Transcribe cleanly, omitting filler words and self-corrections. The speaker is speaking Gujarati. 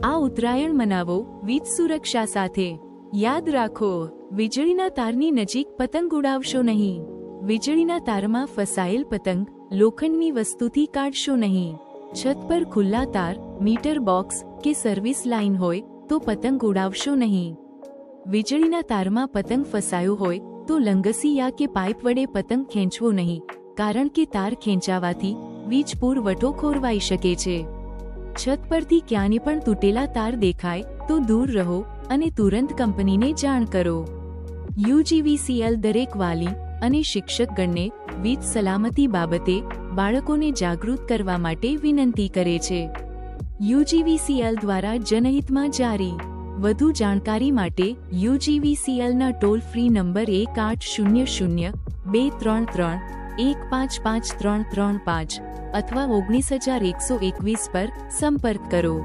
આ ઉત્તરાયણ મનાવો વીજ સુરક્ષા સાથે। યાદ રાખો, વીજળીના તારની નજીક પતંગ ઉડાવશો નહીં। વીજળીના તારમાં ફસાયેલ પતંગ લોખંડની વસ્તુથી કાઢશો નહીં। છત પર ખુલ્લા તાર, મીટર બોક્સ કે સર્વિસ લાઇન હોય તો પતંગ ઉડાવશો નહીં। વીજળીના તારમાં પતંગ ફસાયો હોય તો લંગસી યા કે પાઇપ વડે પતંગ ખેંચવો નહીં, કારણ કે તાર ખેંચાવાથી વીજ પુરવઠો ખોરવાઈ શકે છે। છત પરથી ક્યાંય પણ તૂટેલા તાર દેખાય તો દૂર રહો અને તુરંત કંપનીને જાણ કરો। યુજીવીસીએલ દરેક વાલી અને શિક્ષકગણને વીજ સલામતી બાબતે બાળકોને જાગૃત કરવા માટે વિનંતી કરે છે। યુજીવીસીએલ દ્વારા જનહિતમાં જારી। વધુ જાણકારી માટે યુજીવીસીએલના ટોલ ફ્રી નંબર 1800-233-155335 અથવા 19121 પર સંપર્ક કરો।